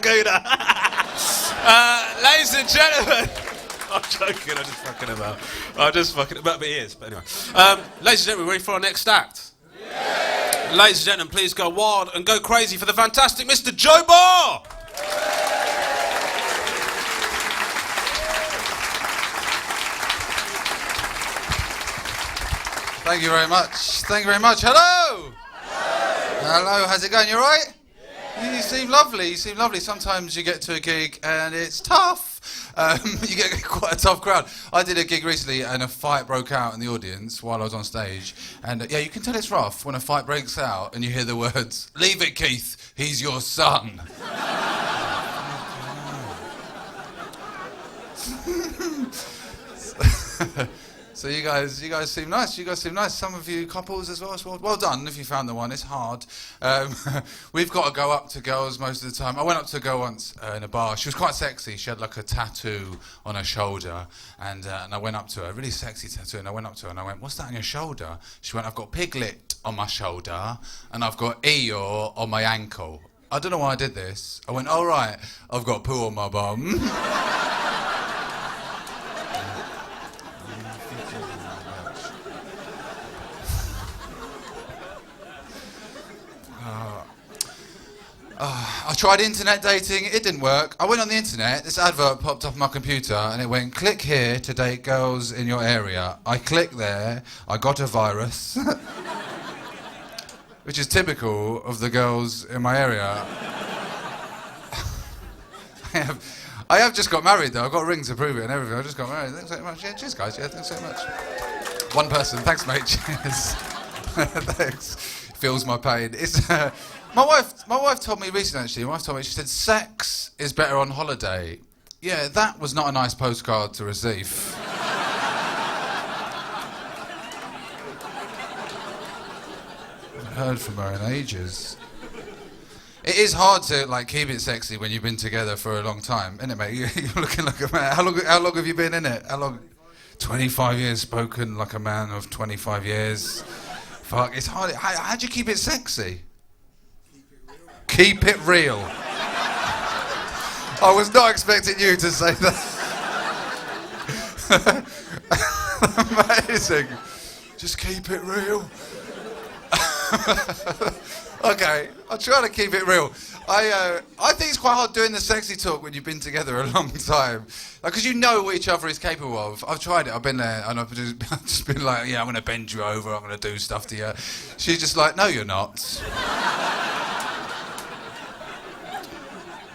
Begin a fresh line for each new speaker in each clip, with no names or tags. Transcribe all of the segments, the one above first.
Barracuda. Ladies and gentlemen. I'm joking, I'm just fucking about, but he is, but anyway. Ladies and gentlemen, ready for our next act? Yeah. Ladies and gentlemen, please go wild and go crazy for the fantastic Mr. Joe Bor!
Thank you very much. Thank you very much. Hello! Hello, how's it going? You alright? Yeah. You seem lovely. You seem lovely. Sometimes you get to a gig and it's tough. You get quite a tough crowd. I did a gig recently and a fight broke out in the audience while I was on stage. And yeah, you can tell it's rough when a fight breaks out and you hear the words, "Leave it, Keith, he's your son." So you guys seem nice. You guys seem nice. Some of you couples as well. Well done if you found the one. It's hard. We've got to go up to girls most of the time. I went up to a girl once in a bar. She was quite sexy. She had like a tattoo on her shoulder, and I went up to her, a really sexy tattoo. And I went up to her and I went, "What's that on your shoulder?" She went, "I've got piglet on my shoulder, and I've got Eeyore on my ankle." I don't know why I did this. I went, "Oh right, I've got poo on my bum." I tried internet dating, it didn't work. I went on the internet, this advert popped up on my computer and it went, "Click here to date girls in your area." I clicked there, I got a virus, which is typical of the girls in my area. I have just got married though, I've got a ring to prove it and everything, I just got married. Thanks so much. Yeah, cheers guys, yeah, thanks so much. One person, thanks mate, cheers. Thanks, feels my pain. It's... My wife told me recently, actually, she said, "Sex is better on holiday." Yeah, that was not a nice postcard to receive. I haven't heard from her in ages. It is hard to keep it sexy when you've been together for a long time, isn't it, mate? You're looking like a man. How long have you been in it? How long? 25 years, spoken like a man of 25 years. Fuck, it's hard. How do you keep it sexy? Keep it real. I was not expecting you to say that. Amazing. Just keep it real. Okay, I'll try to keep it real. I think it's quite hard doing the sexy talk when you've been together a long time. Because you know what each other is capable of. I've tried it, I've been there, and I've just been like, "Yeah, I'm going to bend you over, I'm going to do stuff to you." She's just like, "No, you're not.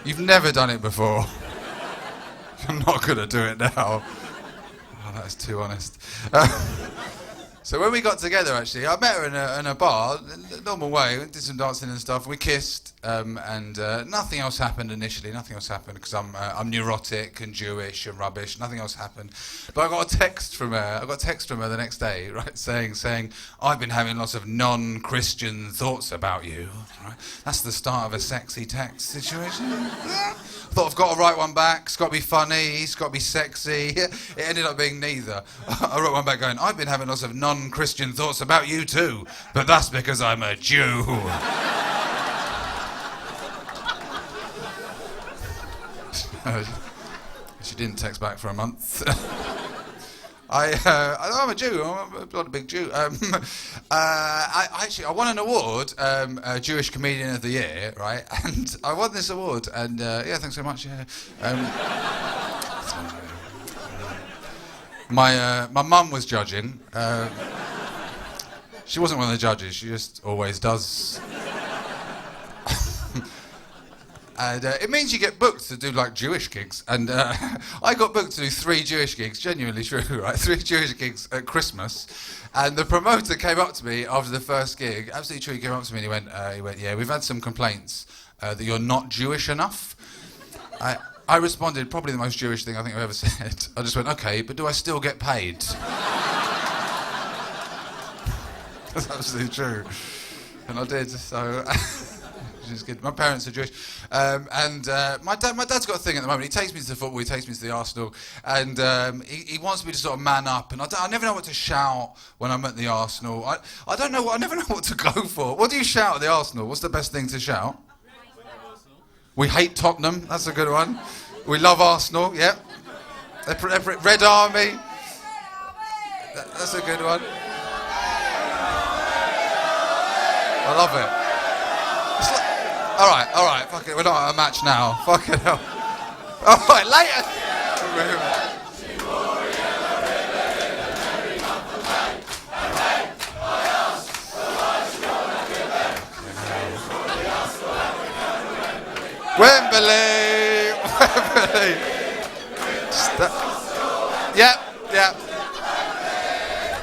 You've never done it before. I'm not going to do it now." Oh, that's too honest. So when we got together, actually, I met her in a bar, the normal way. We did some dancing and stuff. We kissed, and nothing else happened initially. Nothing else happened because I'm neurotic and Jewish and rubbish. Nothing else happened. But I got a text from her. The next day, right, saying, "I've been having lots of non-Christian thoughts about you." Right? That's the start of a sexy text situation. I thought, I've got to write one back. It's got to be funny. It's got to be sexy. It ended up being neither. I wrote one back going, "I've been having lots of non-Christian thoughts about you too, but that's because I'm a Jew." She didn't text back for a month. I'm a Jew. I'm not a big Jew. I won an award, Jewish Comedian of the Year, right? And I won this award, and yeah, thanks so much. Yeah. My mum was judging. She wasn't one of the judges. She just always does. And it means you get booked to do Jewish gigs, and I got booked to do 3 Jewish gigs, genuinely true, right? 3 Jewish gigs at Christmas, and the promoter came up to me after the first gig, absolutely true, he came up to me and he went, "Yeah, we've had some complaints that you're not Jewish enough." I responded, probably the most Jewish thing I think I've ever said. I just went, "Okay, but do I still get paid?" That's absolutely true, and I did, so... Which is good. My parents are Jewish, and my dad's got a thing at the moment. He takes me to the football, he takes me to the Arsenal, and he wants me to sort of man up. And I never know what to shout when I'm at the Arsenal. I never know what to go for. What do you shout at the Arsenal? What's the best thing to shout? We hate Tottenham. That's a good one. We love Arsenal. Yep. Red Army. That's a good one. I love it. All right. Fuck it. We're not at a match now. Fuck it. All right, later. Wembley. Yep.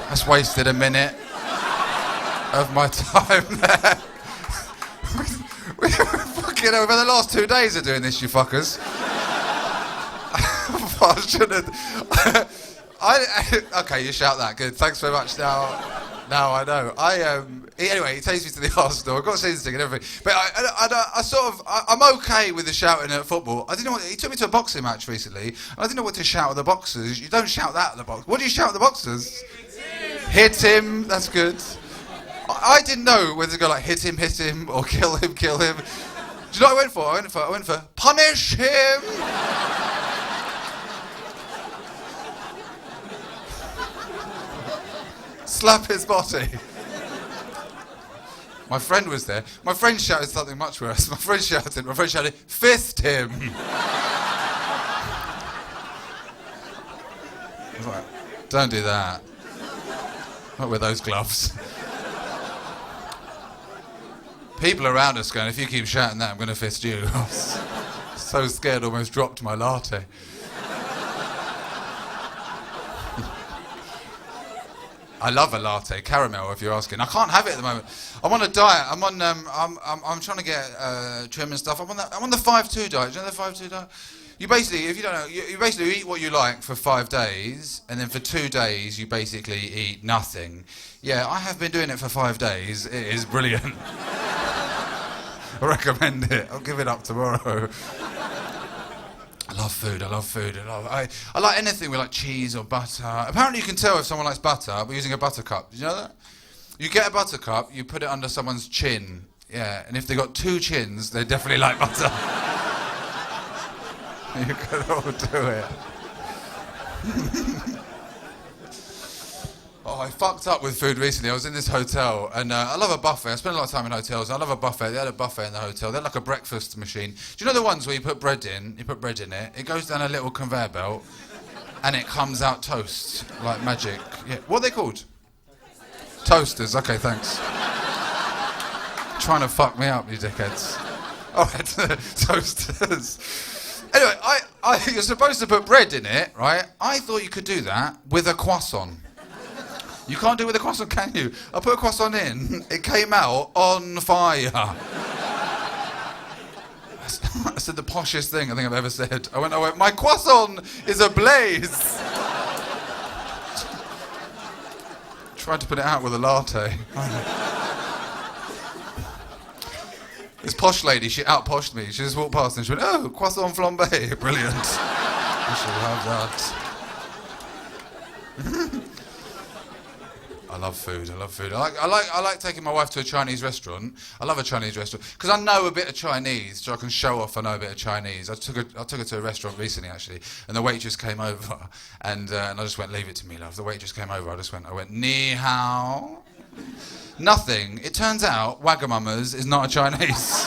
That's wasted a minute of my time there. We fucking over the last 2 days of doing this, you fuckers. I shouldn't. Okay, you shout that. Good. Thanks very much. Now I know. Anyway, he takes me to the Arsenal. I've got season ticket and everything. But I'm okay with the shouting at football. I didn't know he took me to a boxing match recently, and I didn't know what to shout at the boxers. You don't shout that at the boxers. What do you shout at the boxers? Hit him. That's good. I didn't know whether to go like hit him, or kill him. Do you know what I went for? I went for punish him. Slap his body. My friend was there. My friend shouted something much worse. My friend shouted, fist him. I was like, don't do that. Not with those gloves. People around us going, if you keep shouting that, I'm going to fist you. I was so scared, almost dropped my latte. I love a latte, caramel, if you're asking. I can't have it at the moment. I'm on a diet. I'm trying to get trim and stuff. I'm on the 5-2 diet. Do you know the 5-2 diet? You basically, if you don't know, you basically eat what you like for 5 days, and then for 2 days you basically eat nothing. Yeah, I have been doing it for 5 days. It is brilliant. I recommend it. I'll give it up tomorrow. I love food. I like anything with like cheese or butter. Apparently you can tell if someone likes butter by using a butter cup. Did you know that? You get a butter cup, you put it under someone's chin. Yeah, and if they got 2 chins, they definitely like butter. You can all do it. Oh, I fucked up with food recently. I was in this hotel, and I love a buffet. I spend a lot of time in hotels. I love a buffet. They had a buffet in the hotel. They had like a breakfast machine. Do you know the ones where you put bread in it, it goes down a little conveyor belt, and it comes out toast, like magic. Yeah. What are they called? Toasters. Okay, thanks. Trying to fuck me up, you dickheads. Oh, toasters. Anyway, you're supposed to put bread in it, right? I thought you could do that with a croissant. You can't do it with a croissant, can you? I put a croissant in, it came out on fire. I said the poshest thing I think I've ever said. I went, my croissant is ablaze. Tried to put it out with a latte. This posh lady, she out-poshed me. She just walked past and she went, oh, croissant flambé. Brilliant. I should have that. I love food. I like taking my wife to a Chinese restaurant. I love a Chinese restaurant because I know a bit of Chinese, so I can show off I know a bit of Chinese. I took her to a restaurant recently actually, and the waitress came over, and I just went, leave it to me, love. The waitress came over. I went, ni hao. Nothing. It turns out Wagamama's is not a Chinese.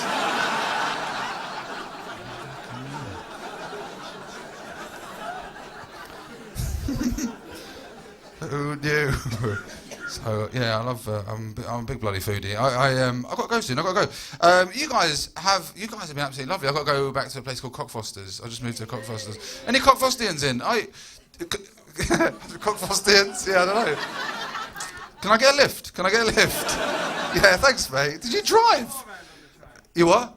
Who knew? So yeah, I love. I'm a big bloody foodie. I've got to go soon. I've got to go. You guys have been absolutely lovely. I've got to go back to a place called Cockfosters. I just moved to Cockfosters. Any Cockfostians in? Cockfostians? Yeah, I don't know. Can I get a lift? Yeah, thanks, mate. Did you drive? You what?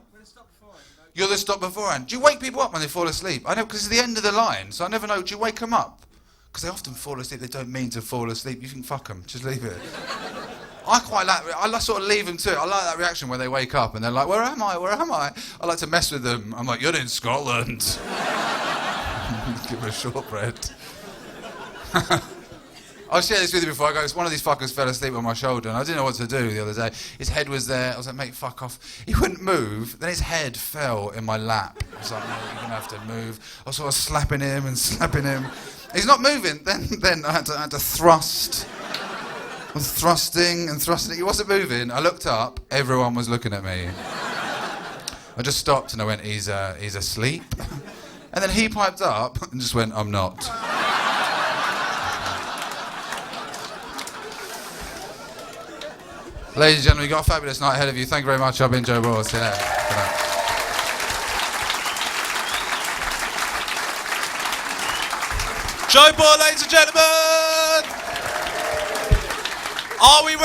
You're the stop beforehand. Do you wake people up when they fall asleep? I know, because it's the end of the line, so I never know. Do you wake them up? Because they often fall asleep. They don't mean to fall asleep. You think, fuck them. Just leave it. I sort of leave them to it. I like that reaction when they wake up and they're like, where am I? I like to mess with them. I'm like, you're in Scotland. Give them a shortbread. I'll share this with you before I go. One of these fuckers fell asleep on my shoulder and I didn't know what to do the other day. His head was there. I was like, mate, fuck off. He wouldn't move. Then his head fell in my lap. I was like, mate, you're going to have to move. I was sort of slapping him and slapping him. He's not moving. Then I had to thrust. I was thrusting and thrusting. He wasn't moving. I looked up. Everyone was looking at me. I just stopped and I went, he's asleep. And then he piped up and just went, I'm not. Ladies and gentlemen, you've got a fabulous night ahead of you. Thank you very much. I've been Joe Bor. See you later. Good night.
Joe Bor, ladies and gentlemen! Are we ready?